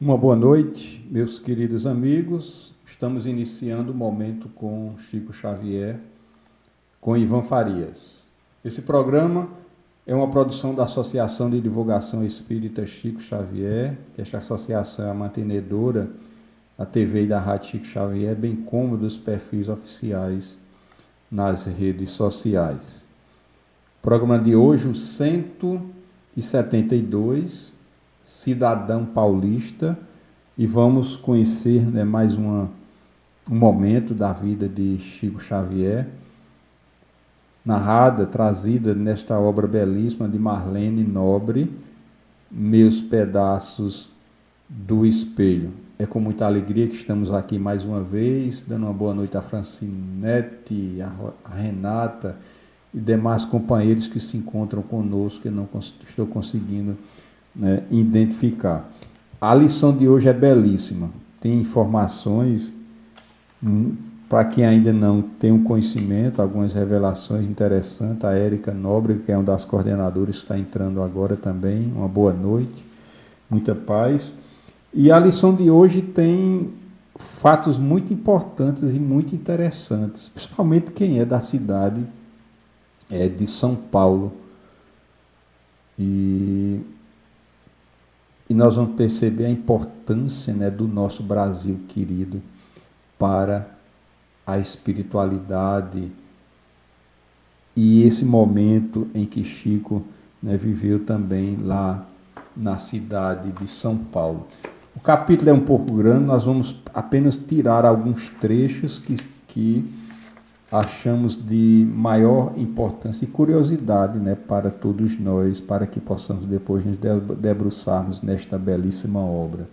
Uma boa noite, meus queridos amigos. Estamos iniciando o momento com Chico Xavier, com Ivan Farias. Esse programa é uma produção da Associação de Divulgação Espírita Chico Xavier, que esta associação é a mantenedora da TV e da Rádio Chico Xavier, bem como dos perfis oficiais nas redes sociais. O programa de hoje, o 172, Cidadão Paulista, e vamos conhecer mais um momento da vida de Chico Xavier, narrada, trazida nesta obra belíssima de Marlene Nobre, Meus Pedaços do Espelho. É com muita alegria que estamos aqui mais uma vez, dando uma boa noite a Francinete, a Renata e demais companheiros que se encontram conosco, que não estou conseguindo identificar. A lição de hoje é belíssima, tem informações para quem ainda não tem um conhecimento, algumas revelações interessantes. A Érica Nobre, que é uma das coordenadoras, está entrando agora também. Uma boa noite, muita paz. E a lição de hoje tem fatos muito importantes e muito interessantes, principalmente quem é da cidade de São Paulo. E nós vamos perceber a importância do nosso Brasil querido para a espiritualidade e esse momento em que Chico viveu também lá na cidade de São Paulo. O capítulo é um pouco grande, nós vamos apenas tirar alguns trechos que achamos de maior importância e curiosidade para todos nós, para que possamos depois nos debruçarmos nesta belíssima obra.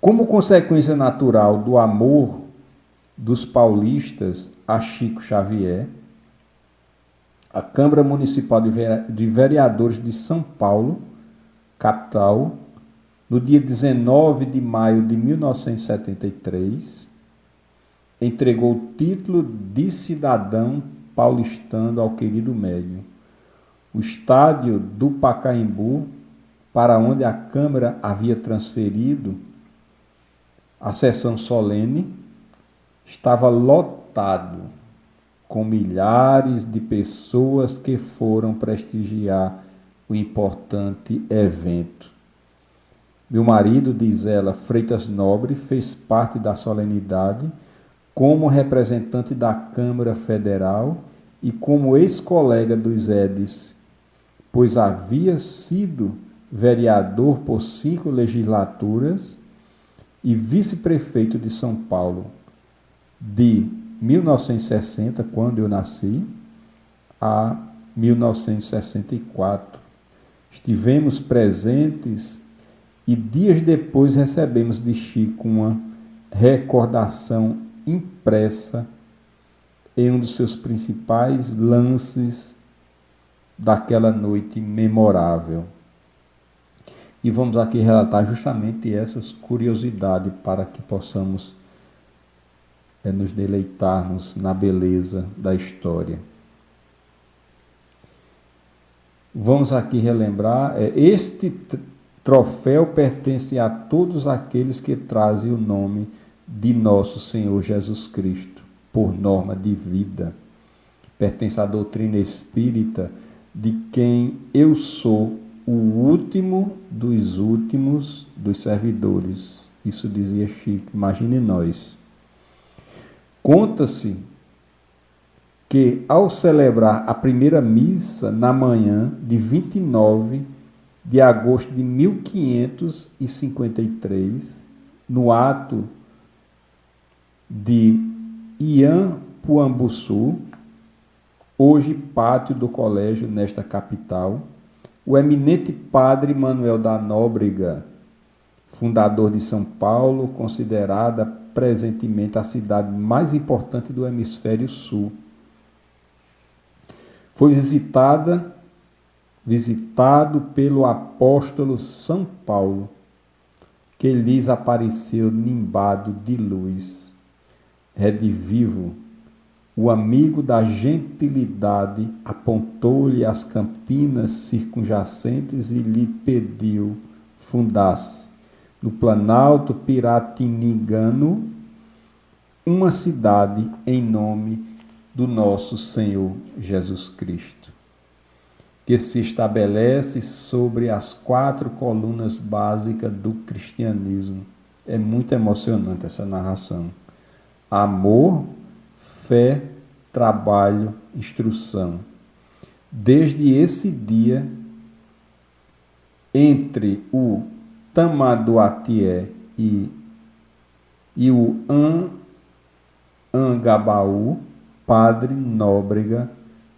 Como consequência natural do amor dos paulistas a Chico Xavier, a Câmara Municipal de Vereadores de São Paulo, capital, no dia 19 de maio de 1973, entregou o título de cidadão paulistano ao querido médium. O estádio do Pacaembu, para onde a Câmara havia transferido a sessão solene, estava lotado com milhares de pessoas que foram prestigiar o importante evento. Meu marido, diz ela, Freitas Nobre, fez parte da solenidade como representante da Câmara Federal e como ex-colega dos Edes, pois havia sido vereador por 5 legislaturas e vice-prefeito de São Paulo de 1960, quando eu nasci, a 1964. Estivemos presentes e dias depois recebemos de Chico uma recordação impressa em um dos seus principais lances daquela noite memorável. E vamos aqui relatar justamente essas curiosidades para que possamos nos deleitarmos na beleza da história. Vamos aqui relembrar, este troféu pertence a todos aqueles que trazem o nome de nosso Senhor Jesus Cristo, por norma de vida. Pertence à doutrina espírita, de quem eu sou o último dos últimos dos servidores. Isso dizia Chico, imagine nós. Conta-se que, ao celebrar a primeira missa na manhã de 29 de agosto de 1553, no ato de Iampuambuçu, hoje pátio do colégio nesta capital, o eminente padre Manuel da Nóbrega, fundador de São Paulo, considerada presentemente a cidade mais importante do hemisfério sul, foi visitado pelo apóstolo São Paulo, que lhes apareceu nimbado de luz. Redivivo, o amigo da gentilidade apontou-lhe as campinas circunjacentes e lhe pediu fundasse no Planalto Piratiningano uma cidade em nome do nosso Senhor Jesus Cristo, que se estabelece sobre as 4 colunas básicas do cristianismo. É muito emocionante essa narração. Amor, fé, trabalho, instrução. Desde esse dia, entre o Tamanduateé e o Anhangabaú, Padre Nóbrega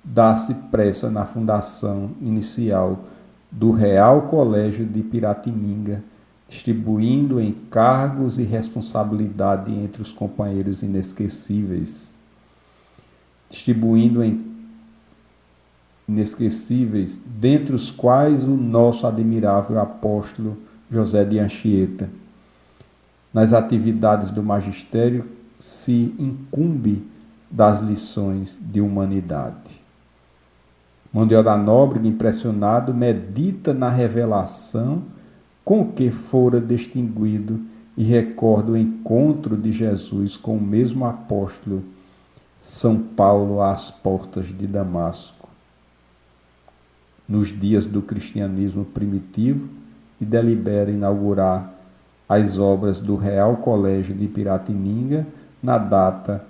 dá-se pressa na fundação inicial do Real Colégio de Piratininga, distribuindo encargos e responsabilidade entre os companheiros inesquecíveis. Dentre os quais o nosso admirável apóstolo José de Anchieta. Nas atividades do magistério se incumbe das lições de humanidade. Manuel da Nóbrega, impressionado, medita na revelação com que fora distinguido e recorda o encontro de Jesus com o mesmo apóstolo São Paulo às portas de Damasco, nos dias do cristianismo primitivo, e delibera inaugurar as obras do Real Colégio de Piratininga na data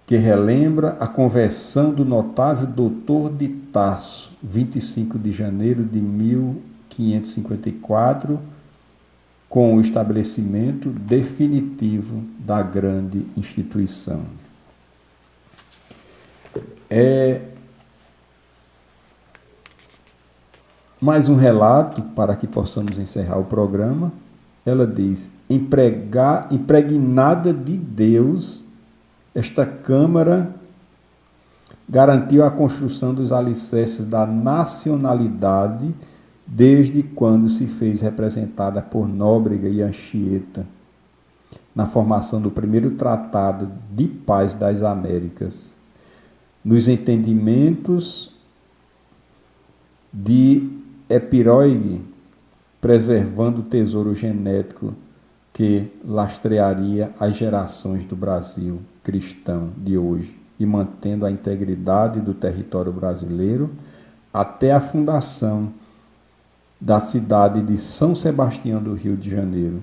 que relembra a conversão do notável doutor de Tarso, 25 de janeiro de 1554, com o estabelecimento definitivo da grande instituição. Mais um relato para que possamos encerrar o programa. Ela diz: impregnada de Deus, esta Câmara garantiu a construção dos alicerces da nacionalidade desde quando se fez representada por Nóbrega e Anchieta na formação do primeiro Tratado de Paz das Américas, nos entendimentos de Epiróige, preservando o tesouro genético que lastrearia as gerações do Brasil cristão de hoje e mantendo a integridade do território brasileiro até a fundação da cidade de São Sebastião do Rio de Janeiro,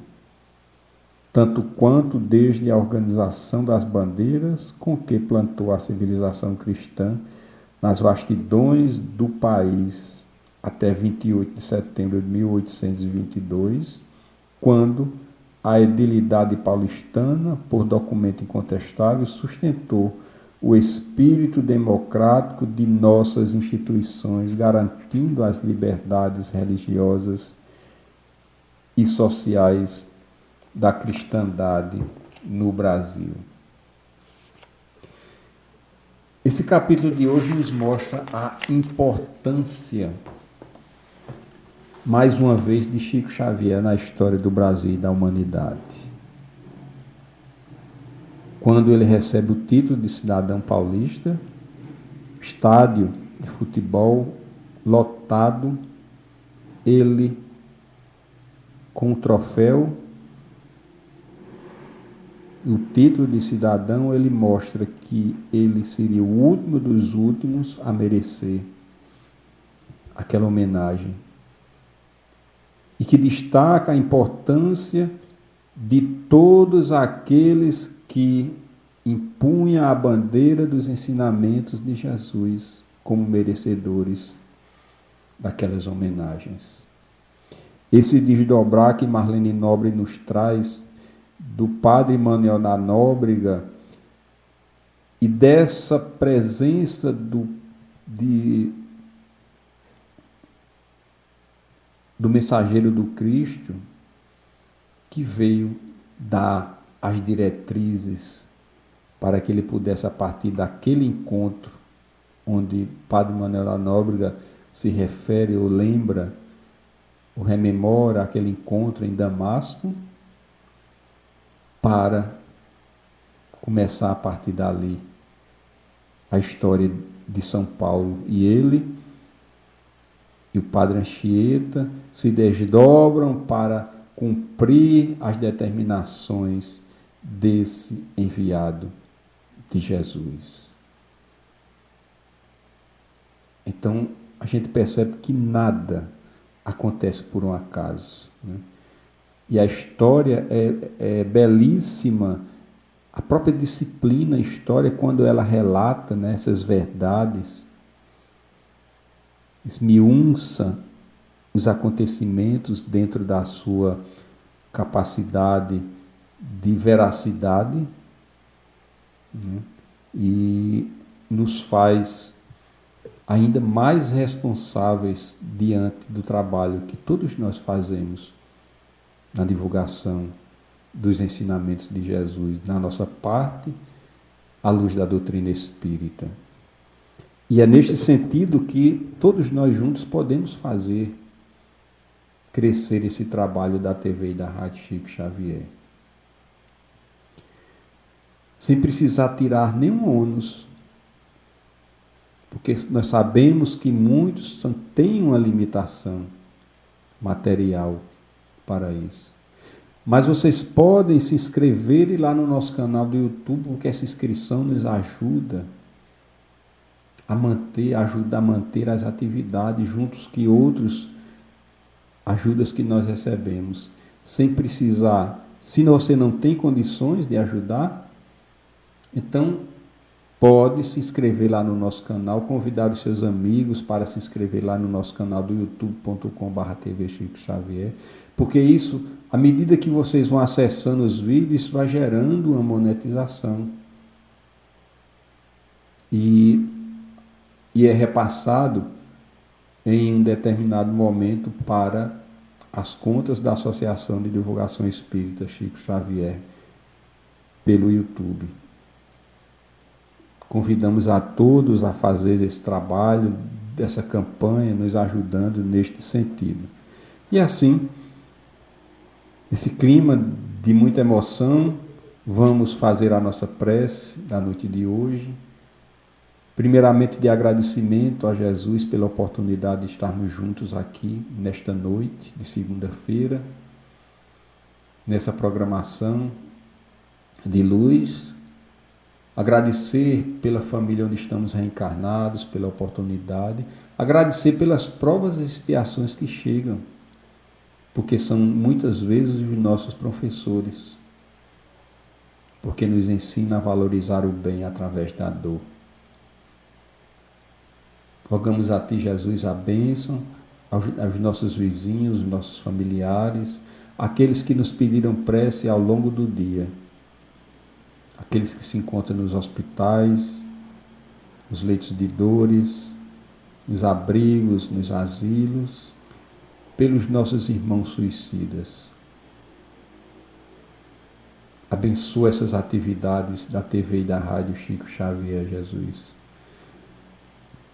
tanto quanto desde a organização das bandeiras com que plantou a civilização cristã nas vastidões do país até 28 de setembro de 1822, quando a edilidade paulistana, por documento incontestável, sustentou o espírito democrático de nossas instituições, garantindo as liberdades religiosas e sociais da cristandade no Brasil. Esse capítulo de hoje nos mostra a importância, mais uma vez, de Chico Xavier na história do Brasil e da humanidade. Quando ele recebe o título de cidadão paulista, estádio de futebol lotado, ele, com o troféu e o título de cidadão, ele mostra que ele seria o último dos últimos a merecer aquela homenagem. E que destaca a importância de todos aqueles que impunham a bandeira dos ensinamentos de Jesus como merecedores daquelas homenagens. Esse desdobrar que Marlene Nobre nos traz do Padre Manuel da Nóbrega e dessa presença do mensageiro do Cristo, que veio dar as diretrizes para que ele pudesse, a partir daquele encontro, onde Padre Manuel da Nóbrega se refere ou lembra, ou rememora aquele encontro em Damasco, para começar a partir dali a história de São Paulo. E ele e o Padre Anchieta se desdobram para cumprir as determinações desse enviado de Jesus. Então, a gente percebe que nada acontece por um acaso, né? E a história é belíssima. A própria disciplina, a história, quando ela relata, né, essas verdades, esmiuça os acontecimentos dentro da sua capacidade de veracidade, né, e nos faz ainda mais responsáveis diante do trabalho que todos nós fazemos na divulgação dos ensinamentos de Jesus, na nossa parte, à luz da doutrina espírita. E é neste sentido que todos nós juntos podemos fazer crescer esse trabalho da TV e da Rádio Chico Xavier. Sem precisar tirar nenhum ônus, porque nós sabemos que muitos têm uma limitação material para isso. Mas vocês podem se inscrever lá no nosso canal do YouTube, porque essa inscrição nos ajuda a manter as atividades juntos que outros ajudas que nós recebemos, sem precisar. Se você não tem condições de ajudar, então pode se inscrever lá no nosso canal, convidar os seus amigos para se inscrever lá no nosso canal do youtube.com/TV Chico Xavier, porque isso, à medida que vocês vão acessando os vídeos, isso vai gerando uma monetização. E é repassado em um determinado momento para as contas da Associação de Divulgação Espírita Chico Xavier pelo YouTube. Convidamos a todos a fazer esse trabalho, dessa campanha, nos ajudando neste sentido. E assim, esse clima de muita emoção, vamos fazer a nossa prece da noite de hoje. Primeiramente, de agradecimento a Jesus pela oportunidade de estarmos juntos aqui nesta noite de segunda-feira, nessa programação de luz. Agradecer pela família onde estamos reencarnados, pela oportunidade. Agradecer pelas provas e expiações que chegam, porque são muitas vezes os nossos professores, porque nos ensina a valorizar o bem através da dor. Rogamos a Ti, Jesus, a bênção aos nossos vizinhos, aos nossos familiares, aqueles que nos pediram prece ao longo do dia, aqueles que se encontram nos hospitais, nos leitos de dores, nos abrigos, nos asilos, pelos nossos irmãos suicidas. Abençoa essas atividades da TV e da Rádio Chico Xavier, Jesus.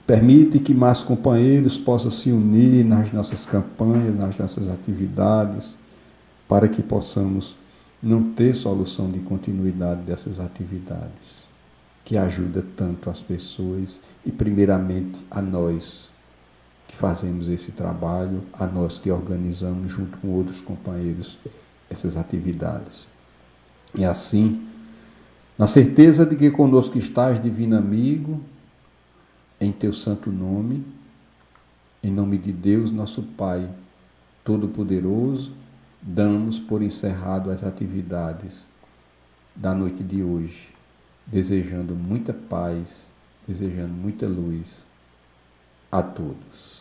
Permite que mais companheiros possam se unir nas nossas campanhas, nas nossas atividades, para que possamos não ter solução de continuidade dessas atividades, que ajuda tanto as pessoas e, primeiramente, a nós que fazemos esse trabalho, a nós que organizamos, junto com outros companheiros, essas atividades. E assim, na certeza de que conosco estás, divino amigo, em Teu santo nome, em nome de Deus, nosso Pai Todo-Poderoso, damos por encerrado as atividades da noite de hoje, desejando muita paz, desejando muita luz a todos.